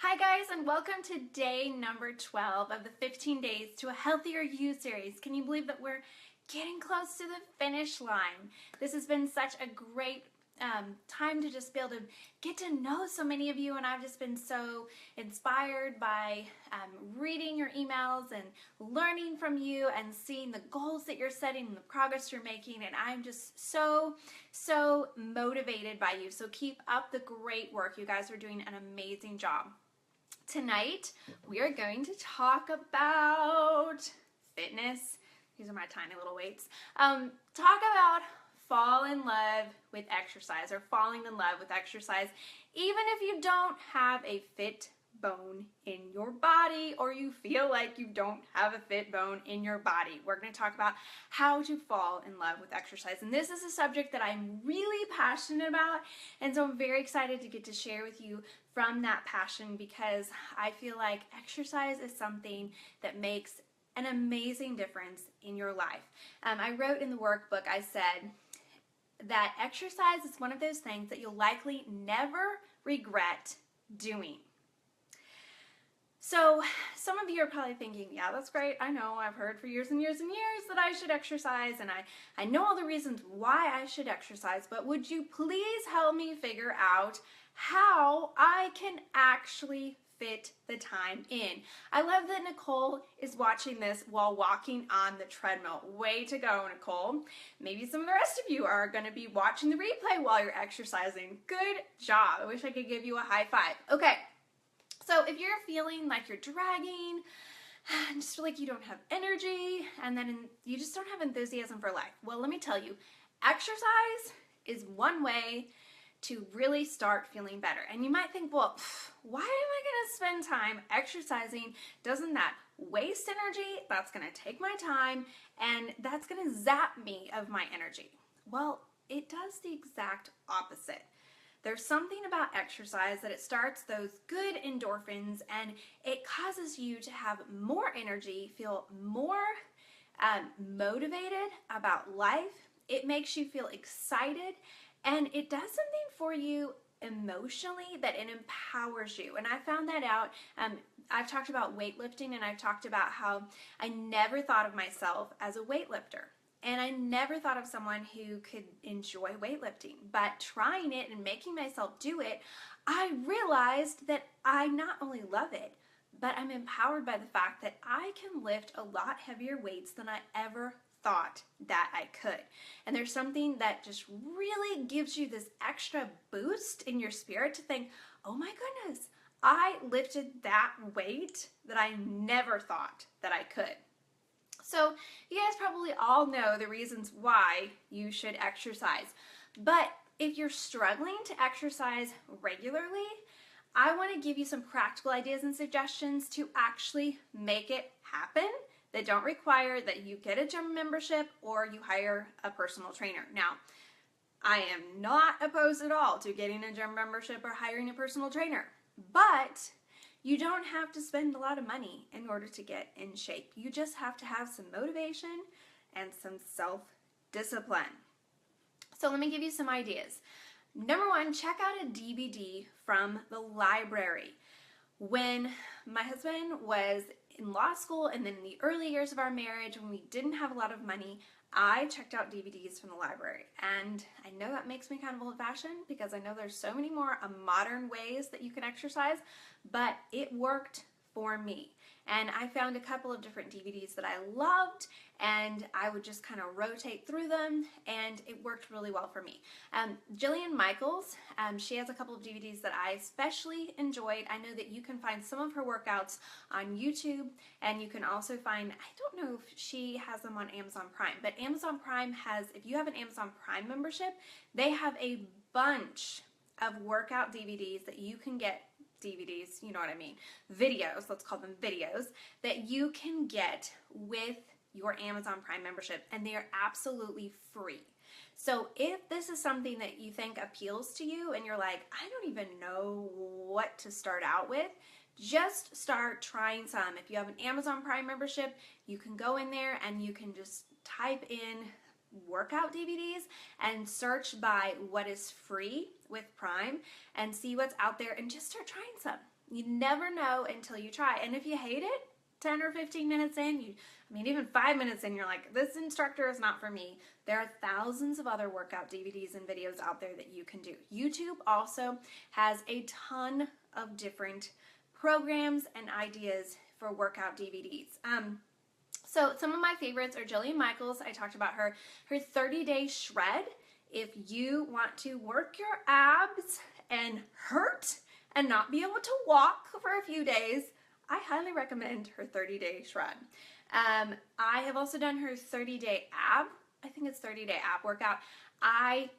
Hi guys, and welcome to day number 12 of the 15 Days to a Healthier You series. Can you believe that we're getting close to the finish line? This has been such a great time to just be able to get to know so many of you, and I've just been so inspired by reading your emails and learning from you and seeing the goals that you're setting and the progress you're making, and I'm just so motivated by you. So keep up the great work. You guys are doing an amazing job. Tonight, we are going to talk about fitness. These are my tiny little weights. Talk about fall in love with exercise, or falling in love with exercise, even if you don't have a fit bone in your body, or you feel like you don't have a fit bone in your body. We're going to talk about how to fall in love with exercise. And this is a subject that I'm really passionate about, and so I'm very excited to get to share with you from that passion, because I feel like exercise is something that makes an amazing difference in your life. I wrote in the workbook, I said that exercise is one of those things that you'll likely never regret doing. So some of you are probably thinking, yeah, that's great. I know, I've heard for years and years and years that I should exercise, and I know all the reasons why I should exercise, but would you please help me figure out how I can actually fit the time in? I love that Nicole is watching this while walking on the treadmill. Way to go, Nicole. Maybe some of the rest of you are going to be watching the replay while you're exercising. Good job. I wish I could give you a high five. Okay. So if you're feeling like you're dragging, and just feel like you don't have energy, and then you just don't have enthusiasm for life, well, let me tell you, exercise is one way to really start feeling better. And you might think, well, why am I going to spend time exercising? Doesn't that waste energy? That's going to take my time, and that's going to zap me of my energy. Well, it does the exact opposite. There's something about exercise that it starts those good endorphins, and it causes you to have more energy, feel more motivated about life. It makes you feel excited, and it does something for you emotionally that it empowers you. And I found that out. I've talked about weightlifting, and I've talked about how I never thought of myself as a weightlifter. And I never thought of someone who could enjoy weightlifting. But trying it and making myself do it, I realized that I not only love it, but I'm empowered by the fact that I can lift a lot heavier weights than I ever thought that I could. And there's something that just really gives you this extra boost in your spirit to think, oh my goodness, I lifted that weight that I never thought that I could. So you guys probably all know the reasons why you should exercise. But if you're struggling to exercise regularly, I want to give you some practical ideas and suggestions to actually make it happen that don't require that you get a gym membership or you hire a personal trainer. Now, I am not opposed at all to getting a gym membership or hiring a personal trainer, but you don't have to spend a lot of money in order to get in shape. You just have to have some motivation and some self-discipline. So let me give you some ideas. Number one, check out a DVD from the library. When my husband was in law school, and then in the early years of our marriage, when we didn't have a lot of money, I checked out DVDs from the library. And I know that makes me kind of old-fashioned, because I know there's so many more modern ways that you can exercise, but it worked for me. And I found a couple of different DVDs that I loved, and I would just kind of rotate through them, and it worked really well for me. Jillian Michaels, she has a couple of DVDs that I especially enjoyed. I know that you can find some of her workouts on YouTube, and you can also find, I don't know if she has them on Amazon Prime, but Amazon Prime has, if you have an Amazon Prime membership, they have a bunch of workout DVDs that you can get. DVDs, you know what I mean, videos, let's call them videos, that you can get with your Amazon Prime membership, and they are absolutely free. So if this is something that you think appeals to you and you're like, I don't even know what to start out with, just start trying some. If you have an Amazon Prime membership, you can go in there and you can just type in workout DVDs and search by what is free with Prime and see what's out there and just start trying some. You never know until you try. And if you hate it, 10 or 15 minutes in, even 5 minutes in, you're like, this instructor is not for me. There are thousands of other workout DVDs and videos out there that you can do. YouTube also has a ton of different programs and ideas for workout DVDs. So some of my favorites are Jillian Michaels. I talked about her 30-day shred. If you want to work your abs and hurt and not be able to walk for a few days, I highly recommend her 30-day shred. I have also done her 30-day ab. I think it's 30-day ab workout. I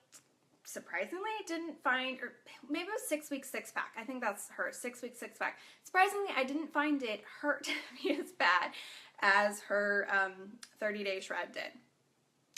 surprisingly didn't find, or maybe it was 6 week six pack. I think that's her 6 week six pack. Surprisingly, I didn't find it hurt me as bad as her 30-day shred did.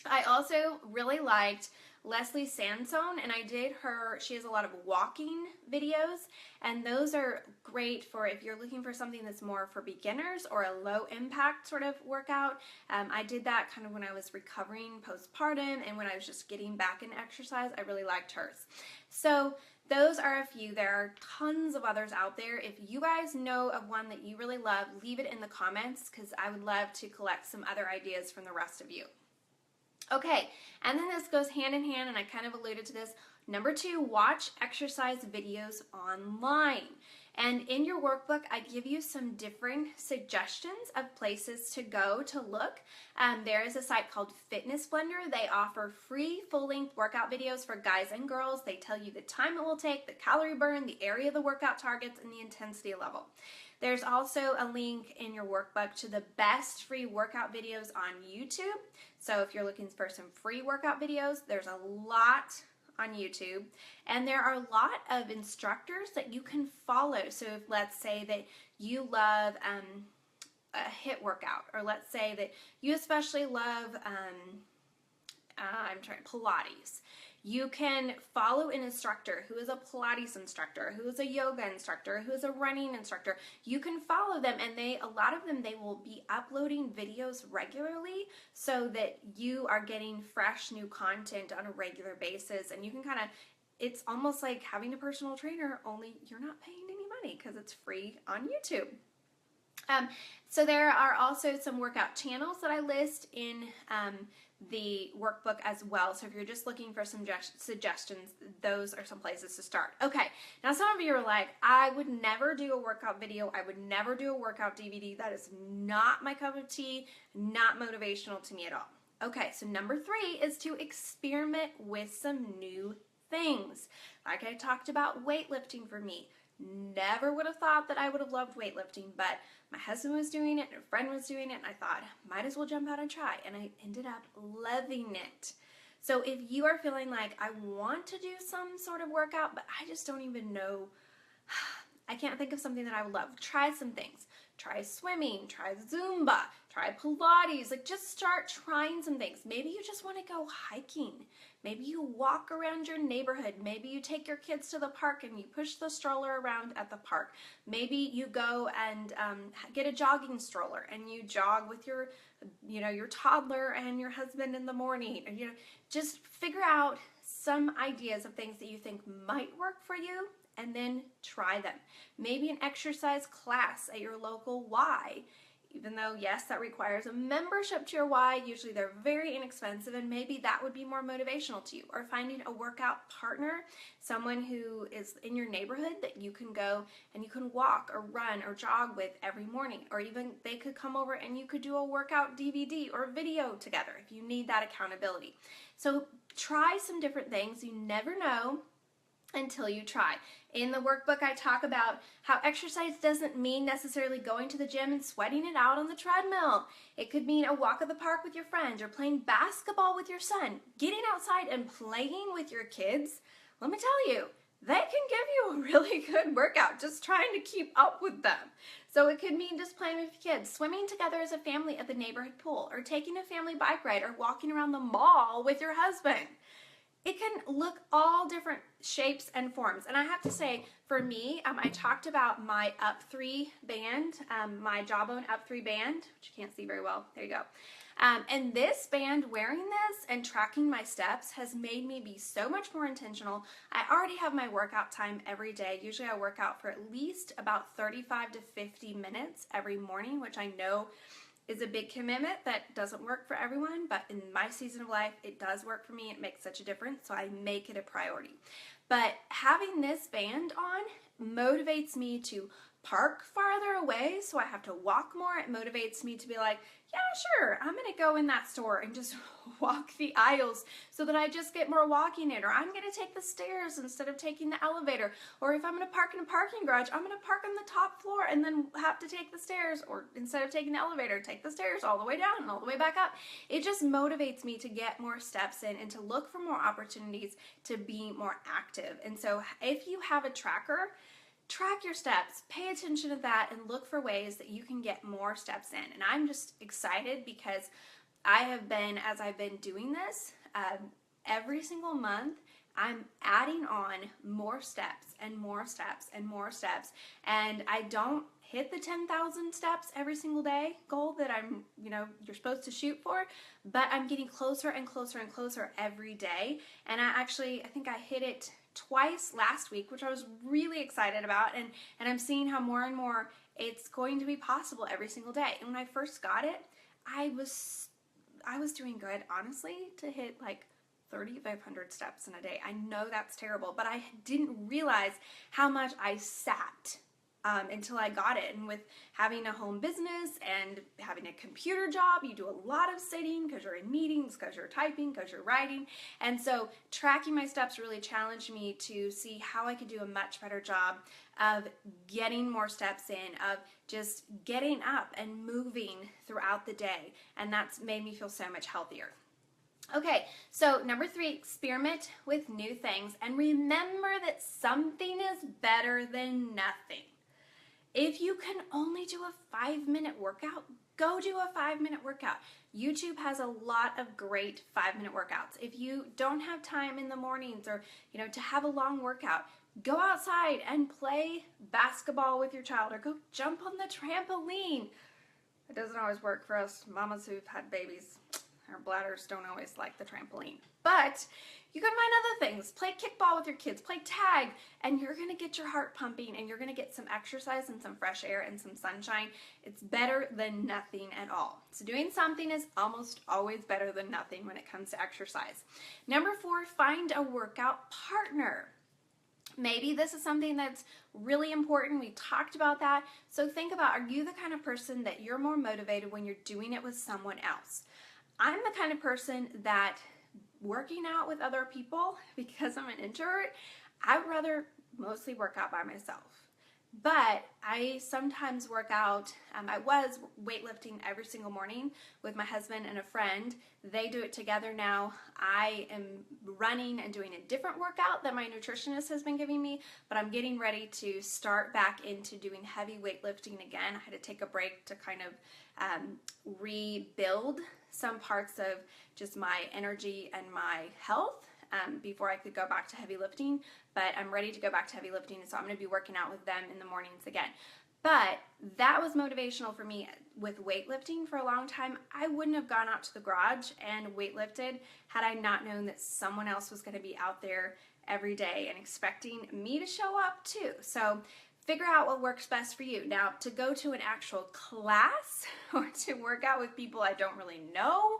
I also really liked Leslie Sansone, and I did she has a lot of walking videos, and those are great for if you're looking for something that's more for beginners or a low impact sort of workout. I did that kind of when I was recovering postpartum and when I was just getting back in exercise. I really liked hers. So those are a few. There are tons of others out there. If you guys know of one that you really love, leave it in the comments because I would love to collect some other ideas from the rest of you. Okay, and then this goes hand in hand, and I kind of alluded to this. Number 2, watch exercise videos online. And in your workbook, I give you some different suggestions of places to go to look. There is a site called Fitness Blender. They offer free full-length workout videos for guys and girls. They tell you the time it will take, the calorie burn, the area of the workout targets, and the intensity level. There's also a link in your workbook to the best free workout videos on YouTube. So if you're looking for some free workout videos, there's a lot on YouTube. And there are a lot of instructors that you can follow. So if let's say that you love a HIIT workout, or let's say that you especially love Pilates. You can follow an instructor who is a Pilates instructor, who is a yoga instructor, who is a running instructor. You can follow them, and a lot of them, they will be uploading videos regularly so that you are getting fresh new content on a regular basis. And you can it's almost like having a personal trainer, only you're not paying any money because it's free on YouTube. So there are also some workout channels that I list in the workbook as well. So if you're just looking for some suggestions, those are some places to start. Okay, now some of you are like, I would never do a workout video. I would never do a workout DVD. That is not my cup of tea, not motivational to me at all. Okay, so number 3 is to experiment with some new things. Like I talked about weightlifting for me. Never would have thought that I would have loved weightlifting, but my husband was doing it and a friend was doing it, and I thought, might as well jump out and try, and I ended up loving it. So if you are feeling like, I want to do some sort of workout, but I just don't even know, I can't think of something that I would love, try some things. Try swimming, try Zumba, try Pilates, just start trying some things. Maybe you just want to go hiking. Maybe you walk around your neighborhood. Maybe you take your kids to the park and you push the stroller around at the park. Maybe you go and get a jogging stroller and you jog with your toddler and your husband in the morning. Just figure out some ideas of things that you think might work for you, and then try them. Maybe an exercise class at your local Y. Even though, yes, that requires a membership to your Y, usually they're very inexpensive, and maybe that would be more motivational to you. Or finding a workout partner, someone who is in your neighborhood that you can go and you can walk or run or jog with every morning. Or even they could come over and you could do a workout DVD or video together if you need that accountability. So try some different things. You never know until you try. In the workbook, I talk about how exercise doesn't mean necessarily going to the gym and sweating it out on the treadmill. It could mean a walk at the park with your friends, or playing basketball with your son. Getting outside and playing with your kids, let me tell you, they can give you a really good workout just trying to keep up with them. So it could mean just playing with your kids, swimming together as a family at the neighborhood pool, or taking a family bike ride, or walking around the mall with your husband. It can look all different shapes and forms. And I have to say, for me, I talked about my Up3 band, my Jawbone Up3 band, which you can't see very well. There you go. And this band, wearing this and tracking my steps has made me be so much more intentional. I already have my workout time every day. Usually I work out for at least about 35 to 50 minutes every morning, which I know is a big commitment that doesn't work for everyone, but in my season of life, it does work for me. It makes such a difference, so I make it a priority. But having this band on motivates me to park farther away, so I have to walk more. It motivates me to be like, yeah, sure, I'm gonna go in that store and just walk the aisles so that I just get more walking in, or I'm gonna take the stairs instead of taking the elevator, or if I'm gonna park in a parking garage, I'm gonna park on the top floor and then have to take the stairs, or instead of taking the elevator, take the stairs all the way down and all the way back up. It just motivates me to get more steps in and to look for more opportunities to be more active. And so if you have a tracker, track your steps, pay attention to that, and look for ways that you can get more steps in. And I'm just excited because I have been, as I've been doing this, every single month, I'm adding on more steps and more steps and more steps. And I don't hit the 10,000 steps every single day goal that you're supposed to shoot for, but I'm getting closer and closer and closer every day. And I think I hit it twice last week, which I was really excited about, and I'm seeing how more and more it's going to be possible every single day. And when I first got it, I was doing good, honestly, to hit like 3,500 steps in a day. I know that's terrible, but I didn't realize how much I sat until I got it. And with having a home business and having a computer job, you do a lot of sitting because you're in meetings, because you're typing, because you're writing. And so tracking my steps really challenged me to see how I could do a much better job of getting more steps in, of just getting up and moving throughout the day. And that's made me feel so much healthier. Okay, so number 3, experiment with new things and remember that something is better than nothing. If you can only do a 5-minute workout, go do a 5-minute workout. YouTube has a lot of great 5-minute workouts. If you don't have time in the mornings or, to have a long workout, go outside and play basketball with your child or go jump on the trampoline. It doesn't always work for us mamas who've had babies. Our bladders don't always like the trampoline. But you can find other things. Play kickball with your kids, play tag, and you're gonna get your heart pumping and you're gonna get some exercise and some fresh air and some sunshine. It's better than nothing at all. So doing something is almost always better than nothing when it comes to exercise. Number 4, find a workout partner. Maybe this is something that's really important. We talked about that. So think about, are you the kind of person that you're more motivated when you're doing it with someone else? I'm the kind of person that working out with other people, because I'm an introvert, I would rather mostly work out by myself. But I sometimes work out, I was weightlifting every single morning with my husband and a friend. They do it together now. I am running and doing a different workout that my nutritionist has been giving me, but I'm getting ready to start back into doing heavy weightlifting again. I had to take a break to kind of rebuild some parts of just my energy and my health before I could go back to heavy lifting, but I'm ready to go back to heavy lifting, so I'm going to be working out with them in the mornings again. But that was motivational for me with weightlifting for a long time. I wouldn't have gone out to the garage and weightlifted had I not known that someone else was going to be out there every day and expecting me to show up too. So figure out what works best for you. Now, to go to an actual class or to work out with people I don't really know,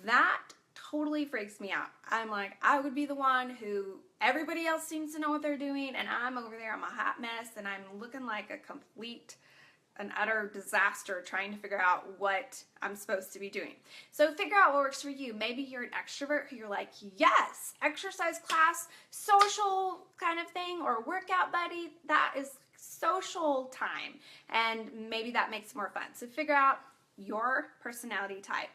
that totally freaks me out. I'm like, I would be the one who everybody else seems to know what they're doing, and I'm over there, I'm a hot mess, and I'm looking like a complete and utter disaster trying to figure out what I'm supposed to be doing. So figure out what works for you. Maybe you're an extrovert who you're like, yes, exercise class, social kind of thing, or workout buddy, that is social time, and maybe that makes it more fun. So figure out your personality type.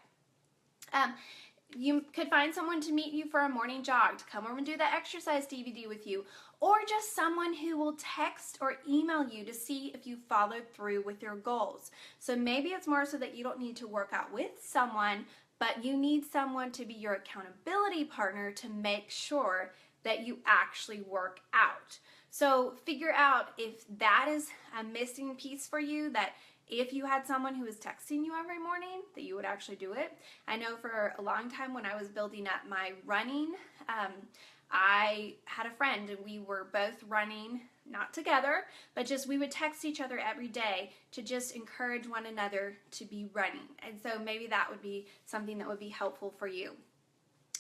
You could find someone to meet you for a morning jog, to come over and do that exercise DVD with you, or just someone who will text or email you to see if you followed through with your goals. So maybe it's more so that you don't need to work out with someone, but you need someone to be your accountability partner to make sure that you actually work out. So figure out if that is a missing piece for you, that if you had someone who was texting you every morning, that you would actually do it. I know for a long time when I was building up my running, I had a friend and we were both running, not together, but just we would text each other every day to just encourage one another to be running. And so maybe that would be something that would be helpful for you.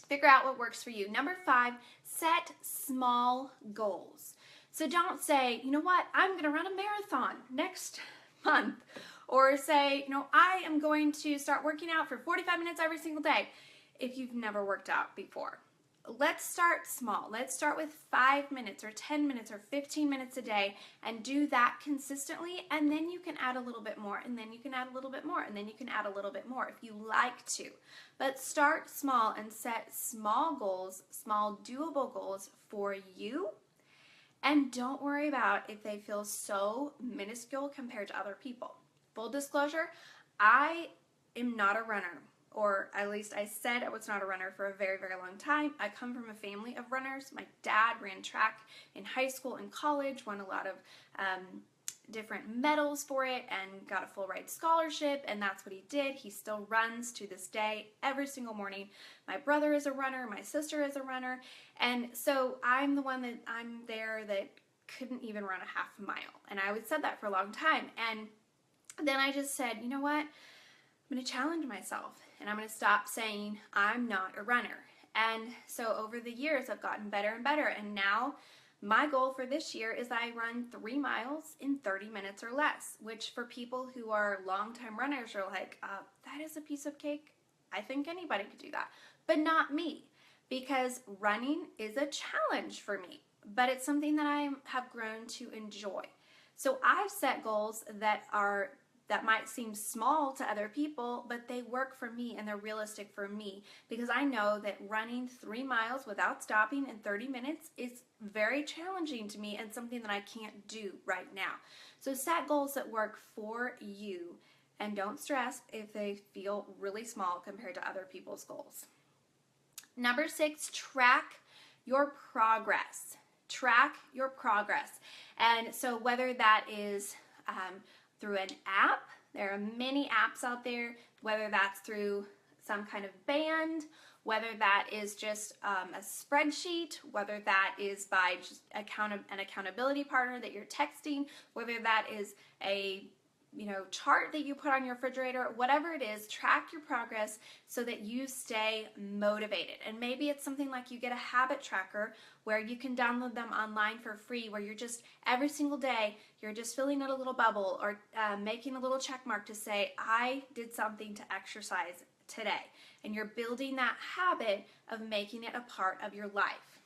Figure out what works for you. Number 5, set small goals. So don't say, you know what, I'm going to run a marathon next month. Or say, you know, I am going to start working out for 45 minutes every single day if you've never worked out before. Let's start small. Let's start with 5 minutes or 10 minutes or 15 minutes a day and do that consistently, and then you can add a little bit more, and then you can add a little bit more, and then you can add a little bit more if you like to. But start small and set small goals, small doable goals for you, and don't worry about if they feel so minuscule compared to other people. Full disclosure, I am not a runner. Or at least I said I was not a runner for a very, very long time. I come from a family of runners. My dad ran track in high school and college, won a lot of different medals for it, and got a full ride scholarship, and that's what he did. He still runs to this day every single morning. My brother is a runner, my sister is a runner, and so I'm the one that couldn't even run a half mile. And I would said that for a long time. And then I just said, you know what? I'm going to challenge myself, and I'm going to stop saying I'm not a runner. And so over the years, I've gotten better and better. And now my goal for this year is I run 3 miles in 30 minutes or less, which for people who are longtime runners are like, that is a piece of cake. I think anybody could do that, but not me, because running is a challenge for me, but it's something that I have grown to enjoy. So I've set goals that might seem small to other people, but they work for me and they're realistic for me, because I know that running 3 miles without stopping in 30 minutes is very challenging to me and something that I can't do right now. So set goals that work for you, and don't stress if they feel really small compared to other people's goals. Number 6, track your progress. Track your progress. And so whether that is through an app, there are many apps out there, whether that's through some kind of band, whether that is just a spreadsheet, whether that is by just an accountability partner that you're texting, whether that is a chart that you put on your refrigerator, whatever it is, track your progress so that you stay motivated. And maybe it's something like you get a habit tracker where you can download them online for free, where you're just every single day, you're just filling out a little bubble or making a little check mark to say, I did something to exercise today. And you're building that habit of making it a part of your life.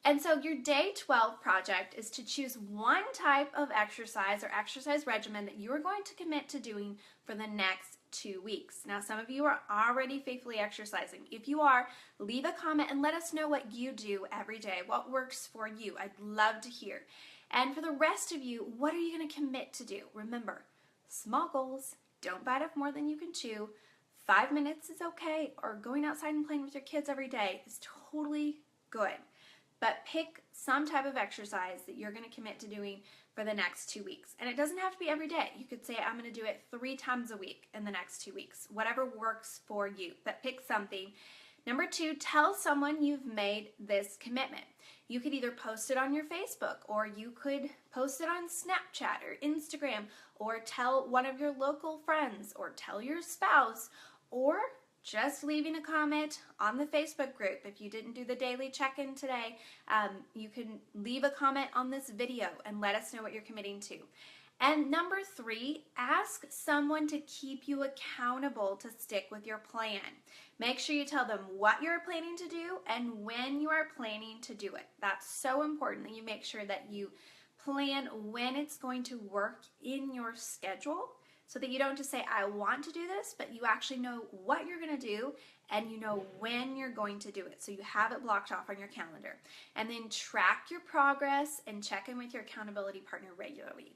And so your day 12 project is to choose one type of exercise or exercise regimen that you are going to commit to doing for the next 2 weeks. Now, some of you are already faithfully exercising. If you are, leave a comment and let us know what you do every day, what works for you. I'd love to hear. And for the rest of you, what are you going to commit to do? Remember, small goals, don't bite off more than you can chew. 5 minutes is okay, or going outside and playing with your kids every day is totally good. But pick some type of exercise that you're going to commit to doing for the next 2 weeks. And it doesn't have to be every day. You could say, I'm going to do it 3 times a week in the next 2 weeks. Whatever works for you, but pick something. Number 2, tell someone you've made this commitment. You could either post it on your Facebook, or you could post it on Snapchat or Instagram, or tell one of your local friends, or tell your spouse, or just leaving a comment on the Facebook group. If you didn't do the daily check-in today, you can leave a comment on this video and let us know what you're committing to. And number 3, ask someone to keep you accountable to stick with your plan. Make sure you tell them what you're planning to do and when you are planning to do it. That's so important that you make sure that you plan when it's going to work in your schedule, so that you don't just say, I want to do this, but you actually know what you're going to do and you know when you're going to do it. So you have it blocked off on your calendar. And then track your progress and check in with your accountability partner regularly.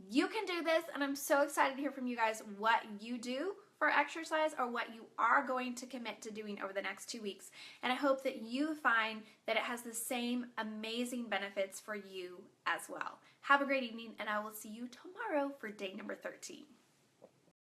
You can do this, and I'm so excited to hear from you guys what you do for exercise or what you are going to commit to doing over the next 2 weeks. And I hope that you find that it has the same amazing benefits for you as well. Have a great evening, and I will see you tomorrow for day number 13.